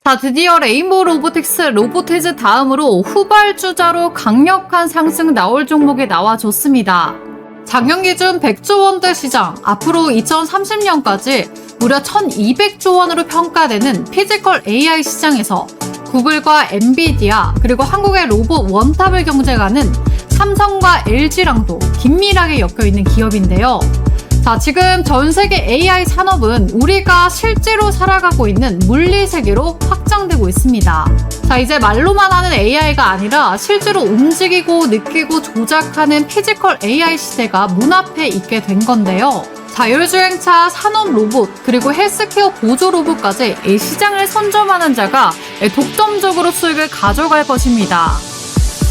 자, 드디어 레인보우 로보틱스 로보티즈 다음으로 후발주자로 강력한 상승 나올 종목이 나와줬습니다. 작년 기준 100조 원대 시장, 앞으로 2030년까지 무려 1200조 원으로 평가되는 피지컬 AI 시장에서 구글과 엔비디아 그리고 한국의 로봇 원탑을 경쟁하는 삼성과 LG랑도 긴밀하게 엮여있는 기업인데요. 자, 지금 전 세계 AI 산업은 우리가 실제로 살아가고 있는 물리 세계로 확장되고 있습니다. 자, 이제 말로만 하는 AI가 아니라 실제로 움직이고 느끼고 조작하는 피지컬 AI 시대가 문 앞에 있게 된 건데요. 자율주행차, 산업 로봇, 그리고 헬스케어 보조 로봇까지 이 시장을 선점하는 자가 독점적으로 수익을 가져갈 것입니다.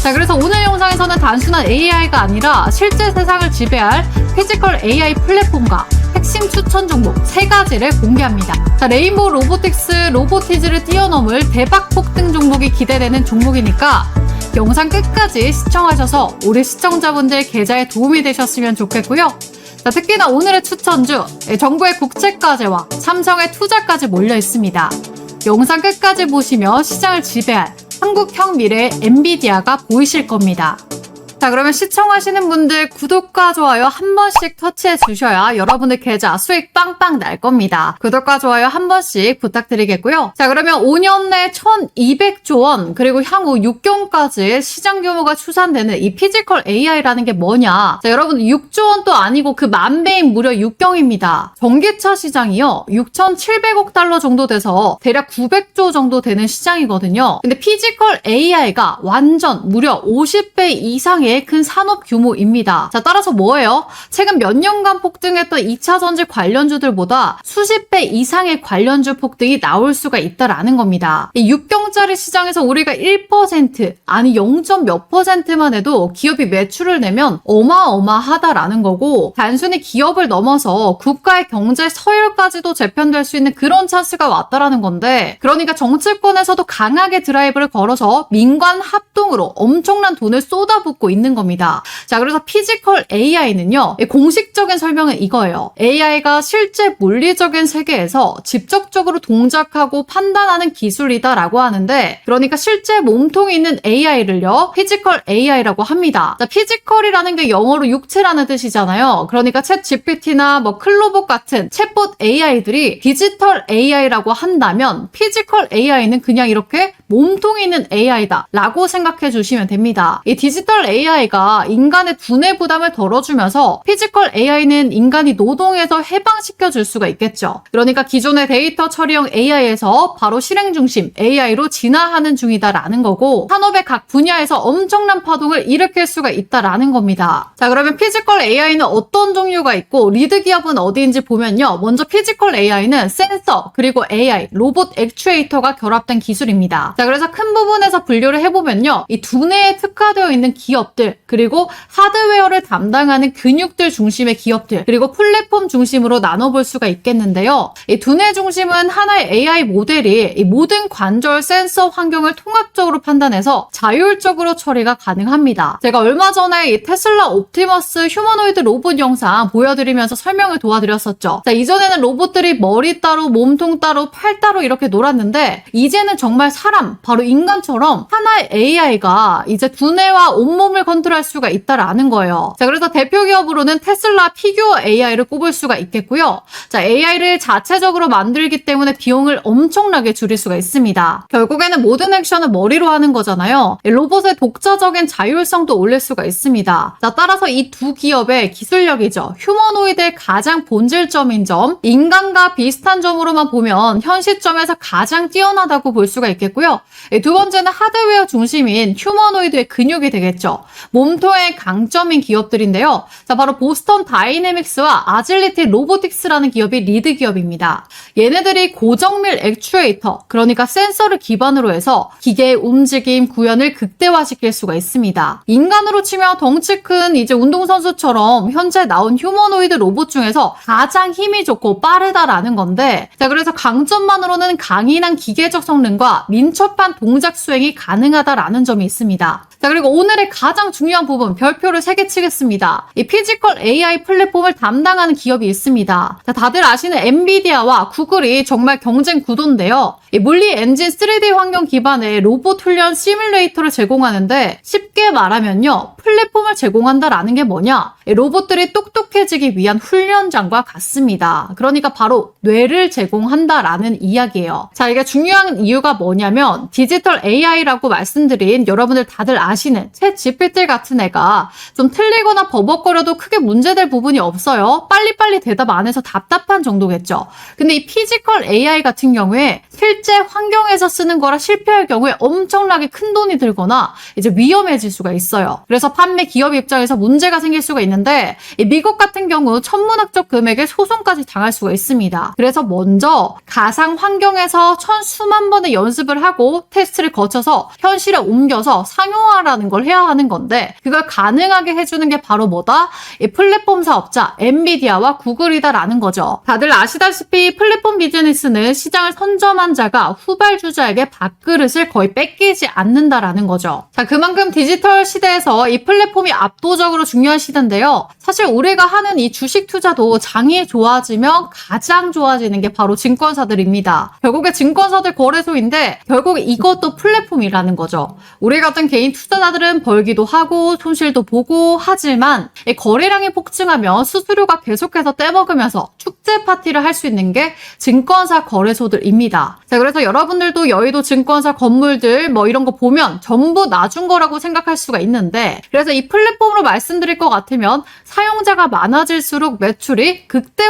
자, 그래서 오늘 영상에서는 단순한 AI가 아니라 실제 세상을 지배할 피지컬 AI 플랫폼과 핵심 추천 종목 3가지를 공개합니다. 자, 레인보우 로보틱스, 로보티즈를 뛰어넘을 대박 폭등 종목이 기대되는 종목이니까 영상 끝까지 시청하셔서 우리 시청자분들 계좌에 도움이 되셨으면 좋겠고요. 자, 특히나 오늘의 추천주, 정부의 국채과제와 삼성의 투자까지 몰려 있습니다. 영상 끝까지 보시면 시장을 지배할 한국형 미래의 엔비디아가 보이실 겁니다. 자, 그러면 시청하시는 분들 구독과 좋아요 한 번씩 터치해 주셔야 여러분들 계좌 수익 빵빵 날 겁니다. 구독과 좋아요 한 번씩 부탁드리겠고요. 자, 그러면 5년 내 1200조 원 그리고 향후 6경까지 시장 규모가 추산되는 이 피지컬 AI라는 게 뭐냐. 자, 여러분 6조 원도 아니고 그 만배인 무려 6경입니다. 전기차 시장이요. 6,700억 달러 정도 돼서 대략 900조 정도 되는 시장이거든요. 근데 피지컬 AI가 완전 무려 50배 이상의 큰 산업 규모입니다. 자, 따라서 뭐예요? 최근 몇 년간 폭등했던 2차 전지 관련주들보다 수십 배 이상의 관련주 폭등이 나올 수가 있다라는 겁니다. 이 6경짜리 시장에서 우리가 1% 아니 0. 몇 %만 해도 기업이 매출을 내면 어마어마하다라는 거고, 단순히 기업을 넘어서 국가의 경제 서열까지도 재편될 수 있는 그런 찬스가 왔다라는 건데, 그러니까 정치권에서도 강하게 드라이브를 걸어서 민관 합동으로 엄청난 돈을 쏟아붓고 있는 겁니다. 자, 그래서 피지컬 AI는요, 공식적인 설명은 이거예요. AI가 실제 물리적인 세계에서 직접적으로 동작하고 판단하는 기술이다라고 하는데, 그러니까 실제 몸통이 있는 AI를요, 피지컬 AI라고 합니다. 자, 피지컬이라는 게 영어로 육체라는 뜻이잖아요. 그러니까 챗 GPT나 클로봇 같은 챗봇 AI들이 디지털 AI라고 한다면 피지컬 AI는 그냥 이렇게 몸통이 있는 AI다 라고 생각해 주시면 됩니다. 이 디지털 AI가 인간의 두뇌 부담을 덜어주면서 피지컬 AI는 인간이 노동에서 해방시켜 줄 수가 있겠죠. 그러니까 기존의 데이터 처리형 AI에서 바로 실행 중심 AI로 진화하는 중이다라는 거고, 산업의 각 분야에서 엄청난 파동을 일으킬 수가 있다라는 겁니다. 자, 그러면 피지컬 AI는 어떤 종류가 있고 리드 기업은 어디인지 보면요. 먼저 피지컬 AI는 센서 그리고 AI, 로봇 액추에이터가 결합된 기술입니다. 자, 그래서 큰 부분에서 분류를 해보면요. 이 두뇌에 특화되어 있는 기업들, 그리고 하드웨어를 담당하는 근육들 중심의 기업들, 그리고 플랫폼 중심으로 나눠볼 수가 있겠는데요. 이 두뇌 중심은 하나의 AI 모델이 이 모든 관절 센서 환경을 통합적으로 판단해서 자율적으로 처리가 가능합니다. 제가 얼마 전에 이 테슬라 옵티머스 휴머노이드 로봇 영상 보여드리면서 설명을 도와드렸었죠. 자, 이전에는 로봇들이 머리 따로, 몸통 따로, 팔 따로 이렇게 놀았는데, 이제는 정말 사람, 바로 인간처럼 하나의 AI가 이제 두뇌와 온몸을 컨트롤할 수가 있다라는 거예요. 자, 그래서 대표 기업으로는 테슬라 피규어 AI를 꼽을 수가 있겠고요. 자, AI를 자체적으로 만들기 때문에 비용을 엄청나게 줄일 수가 있습니다. 결국에는 모든 액션을 머리로 하는 거잖아요. 로봇의 독자적인 자율성도 올릴 수가 있습니다. 자, 따라서 이 두 기업의 기술력이죠. 휴머노이드의 가장 본질점인 점, 인간과 비슷한 점으로만 보면 현 시점에서 가장 뛰어나다고 볼 수가 있겠고요. 두 번째는 하드웨어 중심인 휴머노이드의 근육이 되겠죠. 몸통의 강점인 기업들인데요. 자, 바로 보스턴 다이내믹스와 아질리티 로보틱스라는 기업이 리드 기업입니다. 얘네들이 고정밀 액추에이터, 그러니까 센서를 기반으로 해서 기계의 움직임, 구현을 극대화시킬 수가 있습니다. 인간으로 치면 덩치 큰 이제 운동선수처럼 현재 나온 휴머노이드 로봇 중에서 가장 힘이 좋고 빠르다라는 건데, 자, 그래서 강점만으로는 강인한 기계적 성능과 민첩한 동작 수행이 가능하다라는 점이 있습니다. 자, 그리고 오늘의 가장 가장 중요한 부분 별표를 3개 치겠습니다. 이 피지컬 AI 플랫폼을 담당하는 기업이 있습니다. 자, 다들 아시는 엔비디아와 구글이 정말 경쟁 구도인데요. 이 물리 엔진 3D 환경 기반의 로봇 훈련 시뮬레이터를 제공하는데 쉽게 말하면요. 플랫폼을 제공한다라는 게 뭐냐? 이 로봇들이 똑똑해지기 위한 훈련장과 같습니다. 그러니까 바로 뇌를 제공한다라는 이야기예요. 자, 이게 중요한 이유가 뭐냐면 디지털 AI라고 말씀드린 여러분들 다들 아시는 챗 GPT 같은 애가 좀 틀리거나 버벅거려도 크게 문제될 부분이 없어요. 빨리빨리 대답 안 해서 답답한 정도겠죠. 근데 이 피지컬 AI 같은 경우에 실제 환경에서 쓰는 거라 실패할 경우에 엄청나게 큰 돈이 들거나 이제 위험해질 수가 있어요. 그래서 판매 기업 입장에서 문제가 생길 수가 있는데 이 미국 같은 경우 천문학적 금액의 소송까지 당할 수가 있습니다. 그래서 먼저 가상 환경에서 천수만 번의 연습을 하고 테스트를 거쳐서 현실에 옮겨서 상용화라는 걸 해야 하는 건데 그걸 가능하게 해주는 게 바로 뭐다? 이 플랫폼 사업자 엔비디아와 구글이다라는 거죠. 다들 아시다시피 플랫폼 비즈니스는 시장을 선점한 자가 후발주자에게 밥그릇을 거의 뺏기지 않는다라는 거죠. 자, 그만큼 디지털 시대에서 이 플랫폼이 압도적으로 중요한 시대인데요. 사실 우리가 하는 이 주식 투자도 장이 좋아지면 가장 좋아지는 게 바로 증권사들입니다. 결국에 증권사들 거래소인데 결국 이것도 플랫폼이라는 거죠. 우리 같은 개인 투자자들은 벌기도 하고 손실도 보고 하지만 이 거래량이 폭증하면 수수료가 계속해서 떼먹으면서 축제 파티를 할 수 있는 게 증권사 거래소들입니다. 자, 그래서 여러분들도 여의도 증권사 건물들 뭐 이런 거 보면 전부 놔준 거라고 생각할 수가 있는데 그래서 이 플랫폼으로 말씀드릴 것 같으면 사용자가 많아질수록 매출이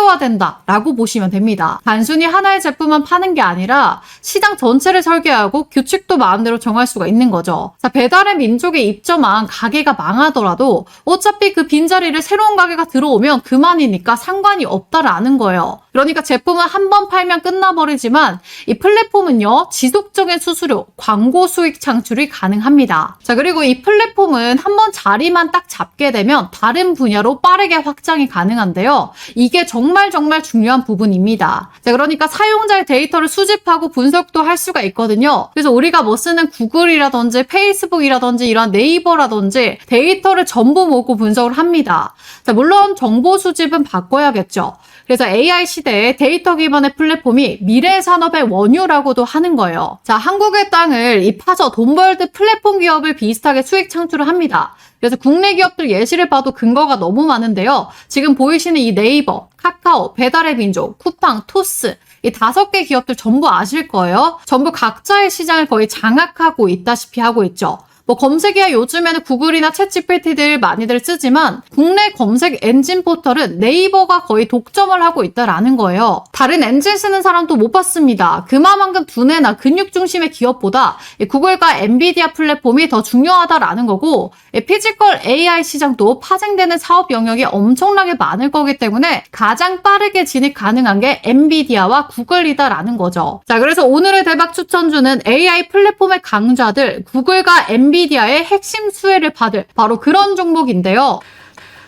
극대화된다라고 보시면 됩니다. 단순히 하나의 제품만 파는 게 아니라 시장 전체를 설계하고 규칙도 마음대로 정할 수가 있는 거죠. 자, 배달의 민족에 입점한 가게가 망하더라도 어차피 그 빈자리를 새로운 가게가 들어오면 그만이니까 상관이 없다라는 거예요. 그러니까 제품은 한 번 팔면 끝나버리지만 이 플랫폼은요 지속적인 수수료, 광고 수익 창출이 가능합니다. 자, 그리고 이 플랫폼은 한 번 자리만 딱 잡게 되면 다른 분야로 빠르게 확장이 가능한데요. 이게 정말 중요한 부분입니다. 자, 그러니까 사용자의 데이터를 수집하고 분석도 할 수가 있거든요. 그래서 우리가 뭐 쓰는 구글이라든지 페이스북이라든지 이런 네이버라든지 데이터를 전부 모으고 분석을 합니다. 자, 물론 정보 수집은 바꿔야겠죠. 그래서 AI 시대에 데이터 기반의 플랫폼이 미래 산업의 원유라고도 하는 거예요. 자, 한국의 땅을 이 파서 돈 벌듯 플랫폼 기업을 비슷하게 수익 창출을 합니다. 그래서 국내 기업들 예시를 봐도 근거가 너무 많은데요. 지금 보이시는 이 네이버, 카카오, 배달의 민족, 쿠팡, 토스 이 5개 기업들 전부 아실 거예요. 전부 각자의 시장을 거의 장악하고 있다시피 하고 있죠. 뭐 검색이야 요즘에는 구글이나 챗GPT들 많이들 쓰지만 국내 검색 엔진 포털은 네이버가 거의 독점을 하고 있다라는 거예요. 다른 엔진 쓰는 사람도 못 봤습니다. 그만큼 두뇌나 근육 중심의 기업보다 구글과 엔비디아 플랫폼이 더 중요하다라는 거고 피지컬 AI 시장도 파생되는 사업 영역이 엄청나게 많을 거기 때문에 가장 빠르게 진입 가능한 게 엔비디아와 구글이다라는 거죠. 자, 그래서 오늘의 대박 추천주는 AI 플랫폼의 강자들 구글과 엔비디아의 핵심 수혜를 받을 바로 그런 종목인데요.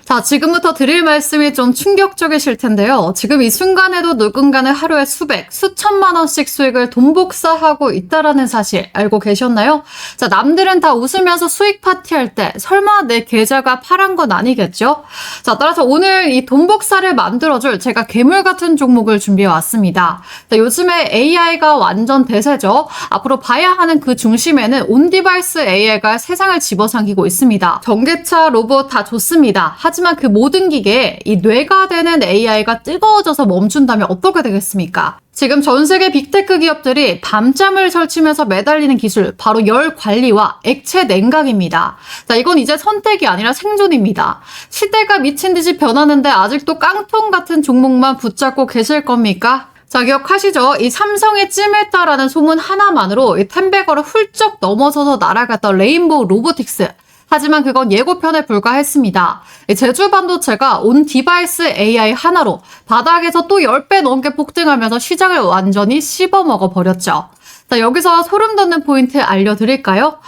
자, 지금부터 드릴 말씀이 좀 충격적이실 텐데요. 지금 이 순간에도 누군가는 하루에 수백, 수천만 원씩 수익을 돈 복사하고 있다라는 사실 알고 계셨나요? 자, 남들은 다 웃으면서 수익 파티할 때 설마 내 계좌가 파란 건 아니겠죠? 자, 따라서 오늘 이 돈 복사를 만들어줄 제가 괴물 같은 종목을 준비해 왔습니다. 자, 요즘에 AI가 완전 대세죠. 앞으로 봐야 하는 그 중심에는 온디바이스 AI가 세상을 집어삼키고 있습니다. 전기차, 로봇 다 좋습니다. 하지만 그 모든 기계에 이 뇌가 되는 AI가 뜨거워져서 멈춘다면 어떻게 되겠습니까? 지금 전 세계 빅테크 기업들이 밤잠을 설치면서 매달리는 기술, 바로 열 관리와 액체 냉각입니다. 자, 이건 이제 선택이 아니라 생존입니다. 시대가 미친 듯이 변하는데 아직도 깡통 같은 종목만 붙잡고 계실 겁니까? 자, 기억하시죠? 이 삼성의 찜했다라는 소문 하나만으로 이 10배거를 훌쩍 넘어서서 날아갔던 레인보우 로보틱스. 하지만 그건 예고편에 불과했습니다. 제주 반도체가 온 디바이스 AI 하나로 바닥에서 또 10배 넘게 폭등하면서 시장을 완전히 씹어먹어 버렸죠. 자, 여기서 소름 돋는 포인트 알려드릴까요?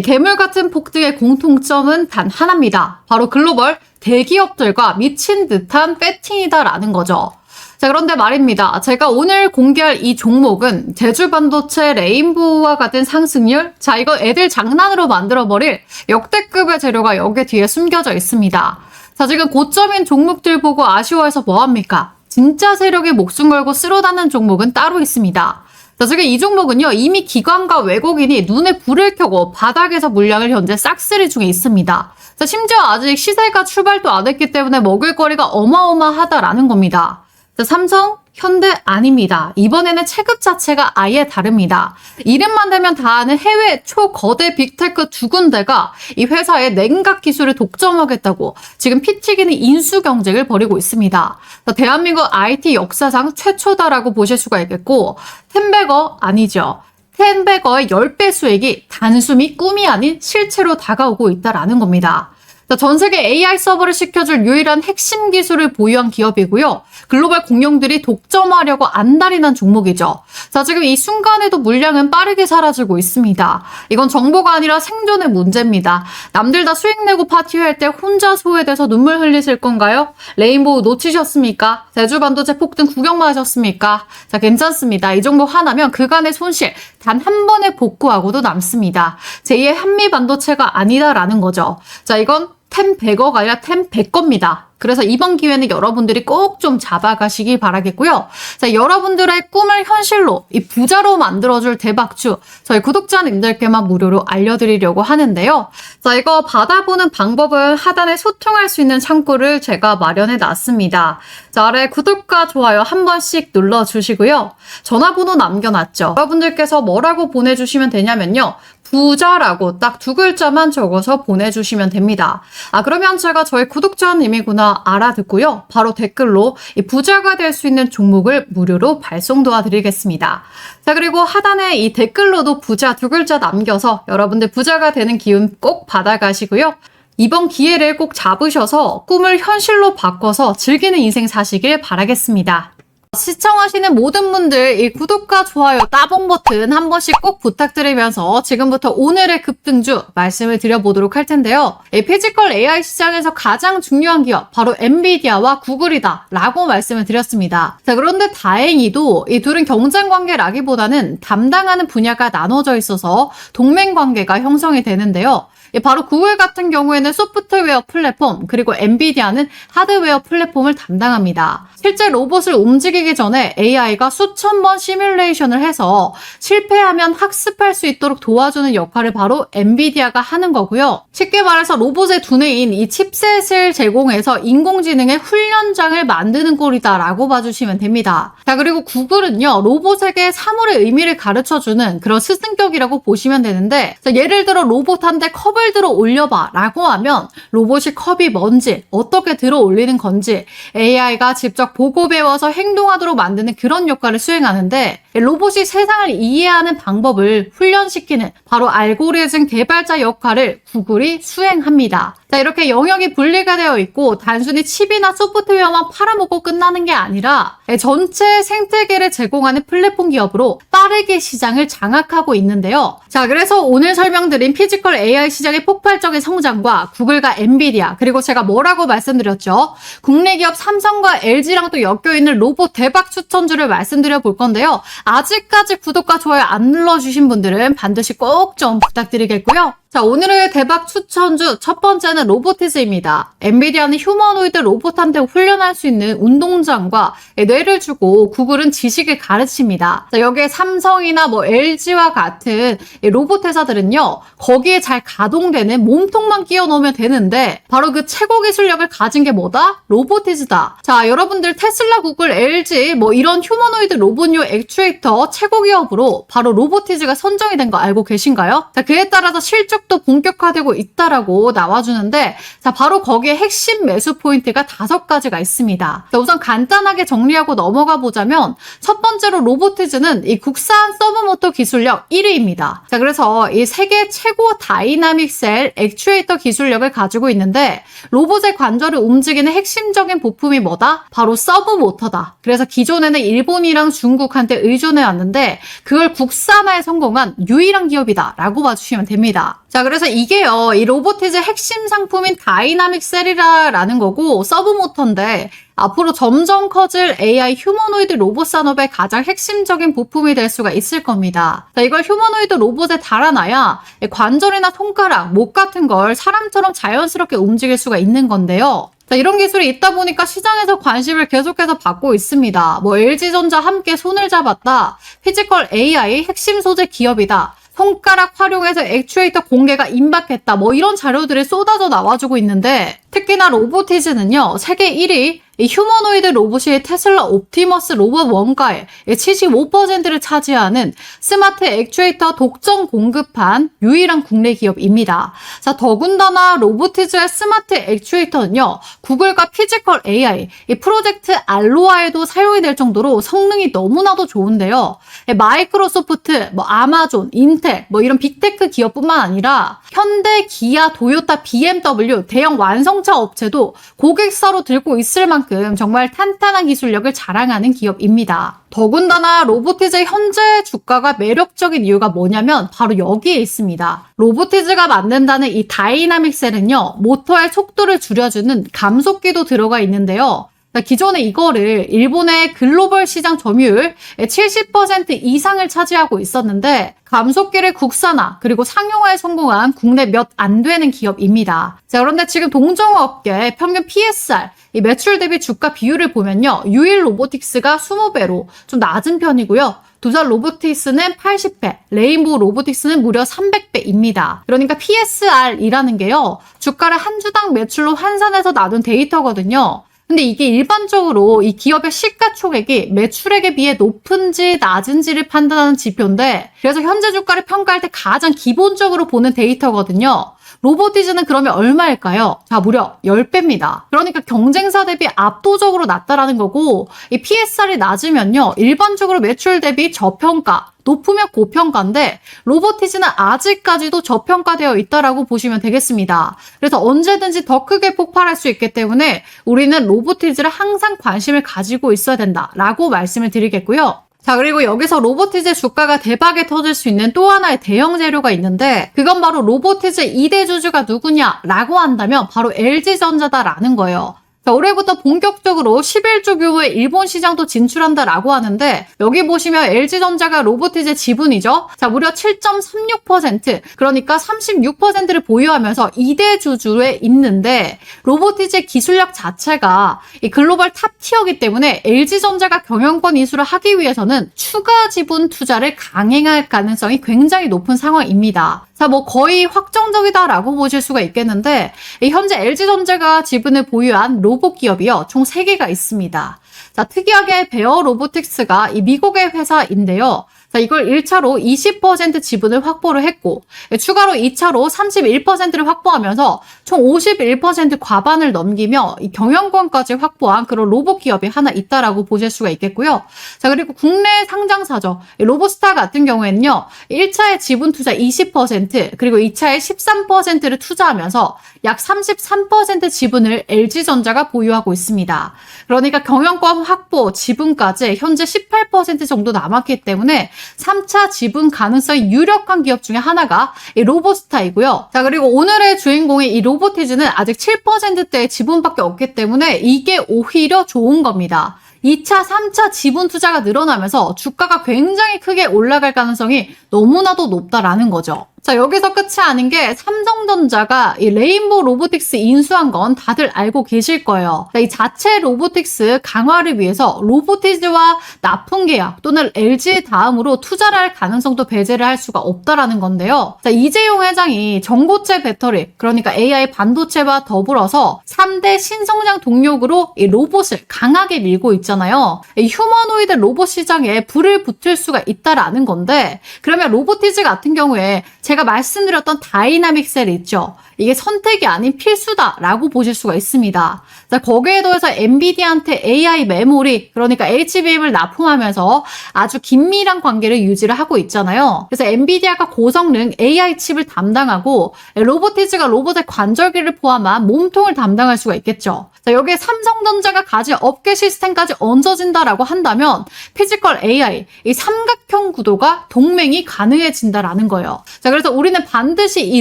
괴물 같은 폭등의 공통점은 단 하나입니다. 바로 글로벌 대기업들과 미친 듯한 배팅이다라는 거죠. 자, 그런데 말입니다. 제가 오늘 공개할 이 종목은 제주반도체 레인보우와 같은 상승률, 자, 이거 애들 장난으로 만들어버릴 역대급의 재료가 여기 뒤에 숨겨져 있습니다. 자, 지금 고점인 종목들 보고 아쉬워해서 뭐합니까? 진짜 세력이 목숨 걸고 쓸어담는 종목은 따로 있습니다. 자, 지금 이 종목은요, 이미 기관과 외국인이 눈에 불을 켜고 바닥에서 물량을 현재 싹쓸이 중에 있습니다. 자, 심지어 아직 시세가 출발도 안 했기 때문에 먹을 거리가 어마어마하다라는 겁니다. 자, 삼성, 현대 아닙니다. 이번에는 체급 자체가 아예 다릅니다. 이름만 대면 다 아는 해외 초거대 빅테크 두 군데가 이 회사의 냉각 기술을 독점하겠다고 지금 피 튀기는 인수 경쟁을 벌이고 있습니다. 자, 대한민국 IT 역사상 최초다라고 보실 수가 있겠고, 텐베거 아니죠. 텐베거의 10배 수익이 단숨이 꿈이 아닌 실체로 다가오고 있다라는 겁니다. 자, 전 세계 AI 서버를 시켜줄 유일한 핵심 기술을 보유한 기업이고요. 글로벌 공룡들이 독점하려고 안달이 난 종목이죠. 자, 지금 이 순간에도 물량은 빠르게 사라지고 있습니다. 이건 정보가 아니라 생존의 문제입니다. 남들 다 수익 내고 파티할 때 혼자 소외돼서 눈물 흘리실 건가요? 레인보우 놓치셨습니까? 제주반도체 폭등 구경만 하셨습니까? 자, 괜찮습니다. 이 종목 하나면 그간의 손실 단 한 번에 복구하고도 남습니다. 제2의 한미반도체가 아니다라는 거죠. 자, 이건 텐100억 아니라 텐100겁니다. 그래서 이번 기회는 여러분들이 꼭 좀 잡아가시기 바라겠고요. 자, 여러분들의 꿈을 현실로, 이 부자로 만들어줄 대박주, 저희 구독자님들께만 무료로 알려드리려고 하는데요. 자, 이거 받아보는 방법은 하단에 소통할 수 있는 창구를 제가 마련해 놨습니다. 자, 아래 구독과 좋아요 한 번씩 눌러주시고요. 전화번호 남겨놨죠. 여러분들께서 뭐라고 보내주시면 되냐면요. 부자라고 딱 두 글자만 적어서 보내주시면 됩니다. 아, 그러면 제가 저희 구독자님이구나 알아듣고요. 바로 댓글로 이 부자가 될 수 있는 종목을 무료로 발송 도와드리겠습니다. 자, 그리고 하단에 이 댓글로도 부자 두 글자 남겨서 여러분들 부자가 되는 기운 꼭 받아가시고요. 이번 기회를 꼭 잡으셔서 꿈을 현실로 바꿔서 즐기는 인생 사시길 바라겠습니다. 시청하시는 모든 분들 이 구독과 좋아요 따봉 버튼 한 번씩 꼭 부탁드리면서 지금부터 오늘의 급등주 말씀을 드려보도록 할 텐데요. 이 피지컬 AI 시장에서 가장 중요한 기업 바로 엔비디아와 구글이다 라고 말씀을 드렸습니다. 자, 그런데 다행히도 이 둘은 경쟁 관계라기보다는 담당하는 분야가 나눠져 있어서 동맹 관계가 형성이 되는데요. 바로 구글 같은 경우에는 소프트웨어 플랫폼, 그리고 엔비디아는 하드웨어 플랫폼을 담당합니다. 실제 로봇을 움직이기 전에 AI가 수천 번 시뮬레이션을 해서 실패하면 학습할 수 있도록 도와주는 역할을 바로 엔비디아가 하는 거고요. 쉽게 말해서 로봇의 두뇌인 이 칩셋을 제공해서 인공지능의 훈련장을 만드는 꼴이다라고 봐주시면 됩니다. 자, 그리고 구글은요, 로봇에게 사물의 의미를 가르쳐주는 그런 스승격이라고 보시면 되는데, 자, 예를 들어 로봇한테 컵을 들어 올려봐 라고 하면 로봇이 컵이 뭔지, 어떻게 들어 올리는 건지 AI가 직접 보고 배워서 행동하도록 만드는 그런 역할을 수행하는데, 로봇이 세상을 이해하는 방법을 훈련시키는 바로 알고리즘 개발자 역할을 구글이 수행합니다. 자, 이렇게 영역이 분리가 되어 있고 단순히 칩이나 소프트웨어만 팔아먹고 끝나는 게 아니라 전체 생태계를 제공하는 플랫폼 기업으로 빠르게 시장을 장악하고 있는데요. 자, 그래서 오늘 설명드린 피지컬 AI 시장의 폭발적인 성장과 구글과 엔비디아, 그리고 제가 뭐라고 말씀드렸죠? 국내 기업 삼성과 LG랑 또 엮여있는 로봇 대박 추천주를 말씀드려 볼 건데요. 아직까지 구독과 좋아요 안 눌러주신 분들은 반드시 꼭 좀 부탁드리겠고요. 자, 오늘의 대박 추천주 첫 번째는 로보티즈입니다. 엔비디아는 휴머노이드 로봇한테 훈련할 수 있는 운동장과 뇌를 주고 구글은 지식을 가르칩니다. 자, 여기에 삼성이나 LG와 같은 로봇 회사들은요, 거기에 잘 가동되는 몸통만 끼워 넣으면 되는데 바로 그 최고 기술력을 가진 게 뭐다? 로보티즈다. 자, 여러분들 테슬라, 구글, LG 이런 휴머노이드 로봇용 액추에이터 최고 기업으로 바로 로보티즈가 선정이 된 거 알고 계신가요? 자, 그에 따라서 실적도 본격화되고 있다라고 나와주는데, 자, 바로 거기에 핵심 매수 포인트가 5가지가 있습니다. 자, 우선 간단하게 정리하고 넘어가 보자면 첫 번째로 로보티즈는 이 국산 서브모터 기술력 1위입니다. 자, 그래서 이 세계 최고 다이나믹 셀 액추에이터 기술력을 가지고 있는데 로봇의 관절을 움직이는 핵심적인 부품이 뭐다? 바로 서브모터다. 그래서 기존에는 일본이랑 중국한테 의존해 왔는데 그걸 국산화에 성공한 유일한 기업이다 라고 봐주시면 됩니다. 자, 그래서 이게요, 이 로보티즈의 핵심 상품인 다이나믹 셀이라는 거고, 서브모터인데, 앞으로 점점 커질 AI 휴머노이드 로봇 산업의 가장 핵심적인 부품이 될 수가 있을 겁니다. 자, 이걸 휴머노이드 로봇에 달아놔야 관절이나 손가락, 목 같은 걸 사람처럼 자연스럽게 움직일 수가 있는 건데요. 자, 이런 기술이 있다 보니까 시장에서 관심을 계속해서 받고 있습니다. LG전자 함께 손을 잡았다. 피지컬 AI 핵심 소재 기업이다. 손가락 활용해서 액추에이터 공개가 임박했다. 이런 자료들이 쏟아져 나와주고 있는데 특히나 로보티즈는요. 세계 1위 이 휴머노이드 로봇이 테슬라 옵티머스 로봇 원가의 75%를 차지하는 스마트 액추에이터 독점 공급한 유일한 국내 기업입니다. 자, 더군다나 로보티즈의 스마트 액추에이터는요. 구글과 피지컬 AI, 이 프로젝트 알로아에도 사용이 될 정도로 성능이 너무나도 좋은데요. 마이크로소프트, 아마존, 인텔, 이런 빅테크 기업뿐만 아니라 현대, 기아, 도요타, BMW 대형 완성차 업체도 고객사로 들고 있을 만큼 정말 탄탄한 기술력을 자랑하는 기업입니다. 더군다나 로보티즈의 현재 주가가 매력적인 이유가 뭐냐면 바로 여기에 있습니다. 로보티즈가 만든다는 이 다이나믹 셀은요. 모터의 속도를 줄여주는 감속기도 들어가 있는데요. 기존에 이거를 일본의 글로벌 시장 점유율 70% 이상을 차지하고 있었는데 감속기를 국산화 그리고 상용화에 성공한 국내 몇 안 되는 기업입니다. 자, 그런데 지금 동종업계 평균 PSR 이 매출 대비 주가 비율을 보면요. 유일 로보틱스가 20배로 좀 낮은 편이고요. 두산 로보틱스는 80배, 레인보우 로보틱스는 무려 300배입니다. 그러니까 PSR이라는 게요. 주가를 한 주당 매출로 환산해서 나눈 데이터거든요. 근데 이게 일반적으로 이 기업의 시가총액이 매출액에 비해 높은지 낮은지를 판단하는 지표인데 그래서 현재 주가를 평가할 때 가장 기본적으로 보는 데이터거든요. 로보티즈는 그러면 얼마일까요? 자, 무려 10배입니다. 그러니까 경쟁사 대비 압도적으로 낮다라는 거고 이 PSR이 낮으면요. 일반적으로 매출 대비 저평가, 높으면 고평가인데 로보티즈는 아직까지도 저평가되어 있다라고 보시면 되겠습니다. 그래서 언제든지 더 크게 폭발할 수 있기 때문에 우리는 로보티즈를 항상 관심을 가지고 있어야 된다라고 말씀을 드리겠고요. 자, 그리고 여기서 로보티즈 주가가 대박에 터질 수 있는 또 하나의 대형 재료가 있는데 그건 바로 로보티즈 2대 주주가 누구냐라고 한다면 바로 LG전자다라는 거예요. 자, 올해부터 본격적으로 11조 규모의 일본 시장도 진출한다라고 하는데 여기 보시면 LG전자가 로보티즈의 지분이죠. 자, 무려 7.36% 그러니까 36%를 보유하면서 2대 주주에 있는데 로보티즈의 기술력 자체가 이 글로벌 탑티어이기 때문에 LG전자가 경영권 이수를 하기 위해서는 추가 지분 투자를 강행할 가능성이 굉장히 높은 상황입니다. 자, 거의 확정적이다라고 보실 수가 있겠는데 현재 LG전자가 지분을 보유한 로봇 기업이요. 총 3개가 있습니다. 자, 특이하게 베어 로보틱스가 이 미국의 회사인데요. 자, 이걸 1차로 20% 지분을 확보를 했고 추가로 2차로 31%를 확보하면서 총 51% 과반을 넘기며 이 경영권까지 확보한 그런 로봇 기업이 하나 있다라고 보실 수가 있겠고요. 자, 그리고 국내 상장사죠. 로보스타 같은 경우에는요. 1차에 지분 투자 20% 그리고 2차에 13%를 투자하면서 약 33% 지분을 LG전자가 보유하고 있습니다. 그러니까 경영권 확보 지분까지 현재 18% 정도 남았기 때문에 3차 지분 가능성이 유력한 기업 중에 하나가 이 로보스타이고요. 자, 그리고 오늘의 주인공인 이 로보티즈는 아직 7%대의 지분밖에 없기 때문에 이게 오히려 좋은 겁니다. 2차, 3차 지분 투자가 늘어나면서 주가가 굉장히 크게 올라갈 가능성이 너무나도 높다라는 거죠. 자, 여기서 끝이 아닌 게 삼성전자가 이 레인보우 로보틱스 인수한 건 다들 알고 계실 거예요. 자, 이 자체 로보틱스 강화를 위해서 로보티즈와 납품 계약 또는 LG 다음으로 투자를 할 가능성도 배제를 할 수가 없다라는 건데요. 자, 이재용 회장이 전고체 배터리, 그러니까 AI 반도체와 더불어서 3대 신성장 동력으로 이 로봇을 강하게 밀고 있잖아요. 이 휴머노이드 로봇 시장에 불을 붙일 수가 있다라는 건데 그러면 로보티즈 같은 경우에 제가 말씀드렸던 다이나믹 셀 있죠. 이게 선택이 아닌 필수다라고 보실 수가 있습니다. 자, 거기에 더해서 엔비디아한테 AI 메모리, 그러니까 HBM을 납품하면서 아주 긴밀한 관계를 유지를 하고 있잖아요. 그래서 엔비디아가 고성능 AI 칩을 담당하고 로보티즈가 로봇의 관절기를 포함한 몸통을 담당할 수가 있겠죠. 자, 여기에 삼성전자가 가진 업계 시스템까지 얹어진다라고 한다면 피지컬 AI, 이 삼각형 구도가 동맹이 가능해진다라는 거예요. 자, 그래서 그래서 우리는 반드시 이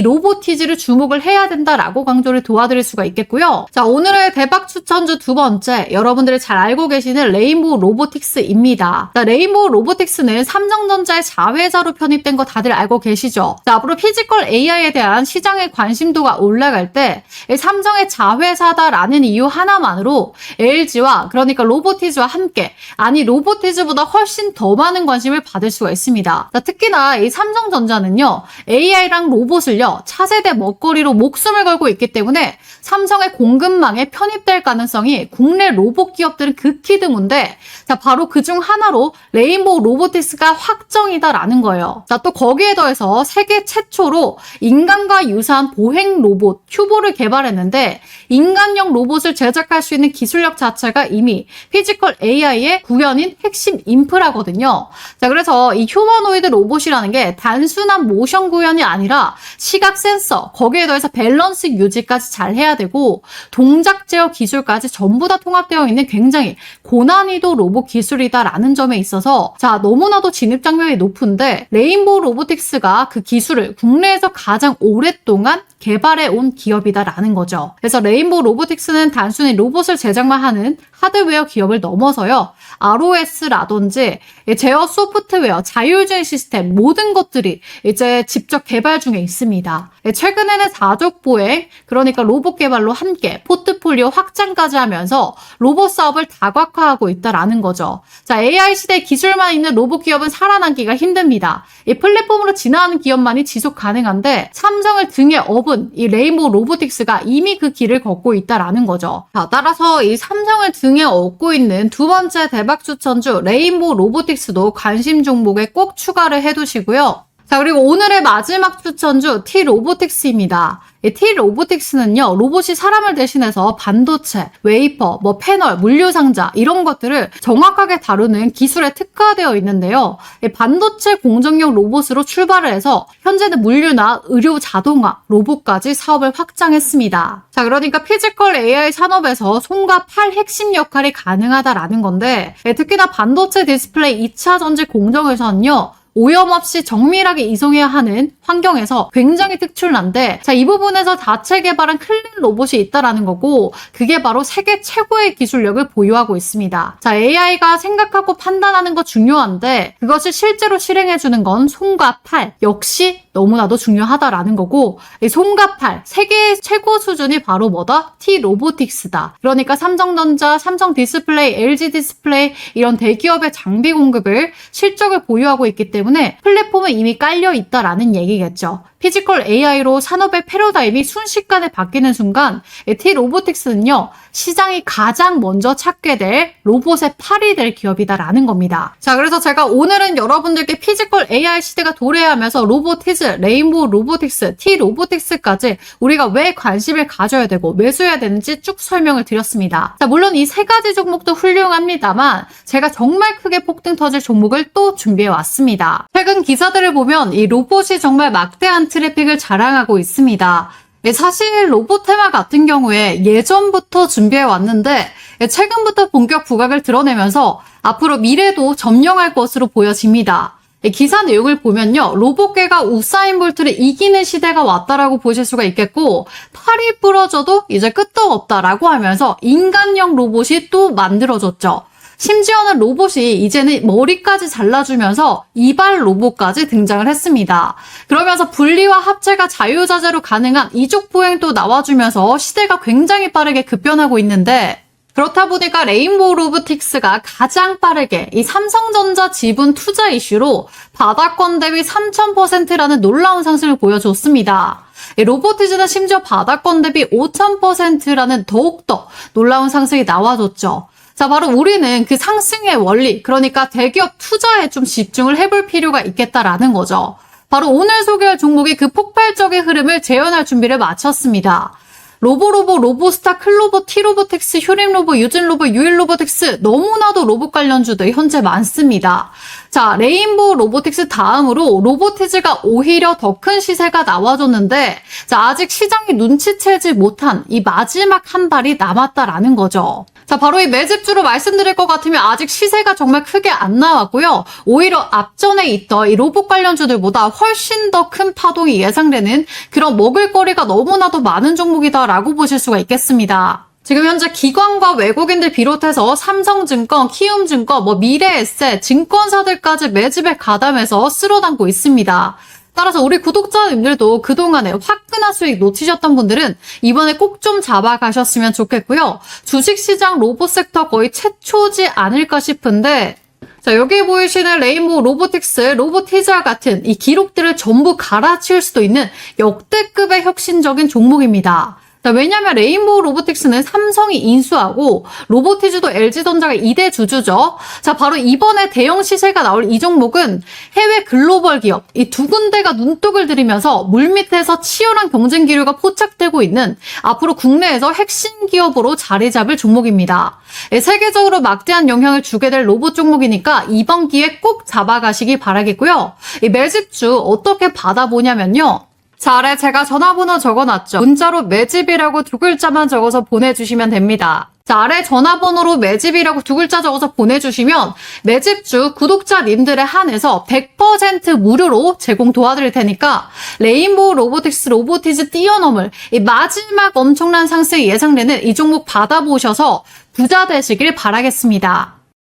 로보티즈를 주목을 해야 된다라고 강조를 도와드릴 수가 있겠고요. 자, 오늘의 대박 추천주 두 번째, 여러분들이 잘 알고 계시는 레인보우 로보틱스입니다. 자, 레인보우 로보틱스는 삼성전자의 자회사로 편입된 거 다들 알고 계시죠? 자, 앞으로 피지컬 AI에 대한 시장의 관심도가 올라갈 때 삼성의 자회사다라는 이유 하나만으로 LG와 그러니까 로보티즈와 함께, 아니 로보티즈보다 훨씬 더 많은 관심을 받을 수가 있습니다. 자, 특히나 이 삼성전자는요, AI랑 로봇을요, 차세대 먹거리로 목숨을 걸고 있기 때문에 삼성의 공급망에 편입될 가능성이 국내 로봇 기업들은 극히 드문데, 자, 바로 그중 하나로 레인보우 로보틱스가 확정이다라는 거예요. 자, 또 거기에 더해서 세계 최초로 인간과 유사한 보행 로봇 큐보를 개발했는데, 인간형 로봇을 제작할 수 있는 기술력 자체가 이미 피지컬 AI의 구현인 핵심 인프라거든요. 자, 그래서 이 휴머노이드 로봇이라는 게 단순한 모션 구현이 아니라 시각 센서, 거기에 더해서 밸런스 유지까지 잘 해야 되고 동작 제어 기술까지 전부 다 통합되어 있는 굉장히 고난이도 로봇 기술이다라는 점에 있어서, 자, 너무나도 진입 장벽이 높은데 레인보우 로보틱스가 그 기술을 국내에서 가장 오랫동안 개발해 온 기업이다라는 거죠. 그래서 레인보우 로보틱스는 단순히 로봇을 제작만 하는 하드웨어 기업을 넘어서요, ROS라든지 제어 소프트웨어, 자율주행 시스템 모든 것들이 이제 직접 개발 중에 있습니다. 최근에는 사족 보행, 그러니까 로봇 개발로 함께 포트폴리오 확장까지 하면서 로봇 사업을 다각화하고 있다라는 거죠. 자, AI 시대 기술만 있는 로봇 기업은 살아남기가 힘듭니다. 이 플랫폼으로 진화하는 기업만이 지속 가능한데 삼성을 등에 업은 이 레인보우 로보틱스가 이미 그 길을 걷고 있다라는 거죠. 자, 따라서 이 삼성을 등에 업고 있는 두 번째 대박 추천주 레인보우 로보틱스도 관심 종목에 꼭 추가를 해두시고요. 자, 그리고 오늘의 마지막 추천주 T-로보틱스입니다. 이 T-로보틱스는요, 로봇이 사람을 대신해서 반도체, 웨이퍼, 패널, 물류 상자 이런 것들을 정확하게 다루는 기술에 특화되어 있는데요. 이 반도체 공정용 로봇으로 출발을 해서 현재는 물류나 의료 자동화, 로봇까지 사업을 확장했습니다. 자, 그러니까 피지컬 AI 산업에서 손과 팔 핵심 역할이 가능하다라는 건데, 특히나 반도체 디스플레이 2차 전지 공정에서는요, 오염 없이 정밀하게 이송해야 하는 환경에서 굉장히 특출난데, 자, 이 부분에서 자체 개발한 클린 로봇이 있다라는 거고, 그게 바로 세계 최고의 기술력을 보유하고 있습니다. 자, AI가 생각하고 판단하는 거 중요한데 그것을 실제로 실행해주는 건 손과 팔 역시 너무나도 중요하다라는 거고, 이 손과 팔 세계 최고 수준이 바로 뭐다? T-로보틱스다. 그러니까 삼성전자, 삼성 디스플레이, LG 디스플레이 이런 대기업의 장비 공급을 실적을 보유하고 있기 때문에 플랫폼은 이미 깔려 있다라는 얘기겠죠. 피지컬 AI로 산업의 패러다임이 순식간에 바뀌는 순간 T-로보틱스는요, 시장이 가장 먼저 찾게 될 로봇의 팔이 될 기업이다라는 겁니다. 자, 그래서 제가 오늘은 여러분들께 피지컬 AI 시대가 도래하면서 로보티즈, 레인보우 로보틱스, T-로보틱스까지 우리가 왜 관심을 가져야 되고 매수해야 되는지 쭉 설명을 드렸습니다. 자, 물론 이 세 가지 종목도 훌륭합니다만 제가 정말 크게 폭등 터질 종목을 또 준비해 왔습니다. 최근 기사들을 보면 이 로봇이 정말 막대한 트래픽을 자랑하고 있습니다. 사실 로봇 테마 같은 경우에 예전부터 준비해 왔는데 최근부터 본격 부각을 드러내면서 앞으로 미래도 점령할 것으로 보여집니다. 기사 내용을 보면요, 로봇계가 우사인 볼트를 이기는 시대가 왔다라고 보실 수가 있겠고, 팔이 부러져도 이제 끄떡 없다라고 하면서 인간형 로봇이 또 만들어졌죠. 심지어는 로봇이 이제는 머리까지 잘라주면서 이발 로봇까지 등장을 했습니다. 그러면서 분리와 합체가 자유자재로 가능한 이족 보행도 나와주면서 시대가 굉장히 빠르게 급변하고 있는데, 그렇다 보니까 레인보우 로보틱스가 가장 빠르게 이 삼성전자 지분 투자 이슈로 바닥권 대비 3000%라는 놀라운 상승을 보여줬습니다. 로보티즈는 심지어 바닥권 대비 5000%라는 더욱더 놀라운 상승이 나와줬죠. 자, 바로 우리는 그 상승의 원리, 그러니까 대기업 투자에 좀 집중을 해볼 필요가 있겠다라는 거죠. 바로 오늘 소개할 종목이 그 폭발적인 흐름을 재현할 준비를 마쳤습니다. 로보로보, 로보스타, 클로버, T-로보틱스, 효림로보, 유진로보, 유일로보틱스 너무나도 로봇 관련주들 현재 많습니다. 자, 레인보우 로보틱스 다음으로 로보티즈가 오히려 더 큰 시세가 나와줬는데, 자, 아직 시장이 눈치채지 못한 이 마지막 한 발이 남았다라는 거죠. 자, 바로 이 매집주로 말씀드릴 것 같으면 아직 시세가 정말 크게 안 나왔고요. 오히려 앞전에 있던 이 로봇 관련주들보다 훨씬 더 큰 파동이 예상되는 그런 먹을거리가 너무나도 많은 종목이다라고 보실 수가 있겠습니다. 지금 현재 기관과 외국인들 비롯해서 삼성증권, 키움증권, 미래에셋, 증권사들까지 매집에 가담해서 쓸어담고 있습니다. 따라서 우리 구독자님들도 그동안에 화끈한 수익 놓치셨던 분들은 이번에 꼭 좀 잡아가셨으면 좋겠고요. 주식시장 로봇 섹터 거의 최초지 않을까 싶은데, 자, 여기 보이시는 레인보우 로보틱스, 로보티자 같은 이 기록들을 전부 갈아치울 수도 있는 역대급의 혁신적인 종목입니다. 자, 왜냐면 레인보우 로보틱스는 삼성이 인수하고 로보티즈도 LG전자가 2대 주주죠. 자, 바로 이번에 대형 시세가 나올 이 종목은 해외 글로벌 기업 이 두 군데가 눈독을 들이면서 물밑에서 치열한 경쟁 기류가 포착되고 있는 앞으로 국내에서 핵심 기업으로 자리 잡을 종목입니다. 세계적으로 막대한 영향을 주게 될 로봇 종목이니까 이번 기회에 꼭 잡아가시기 바라겠고요. 이 매집주 어떻게 받아보냐면요. 자, 아래 제가 전화번호 적어놨죠. 문자로 매집이라고 두 글자만 적어서 보내주시면 됩니다. 자, 아래 전화번호로 매집이라고 두 글자 적어서 보내주시면 매집주 구독자님들에 한해서 100% 무료로 제공 도와드릴 테니까 레인보우 로보틱스 로보티즈 뛰어넘을 이 마지막 엄청난 상승이 예상되는 이 종목 받아보셔서 부자 되시길 바라겠습니다.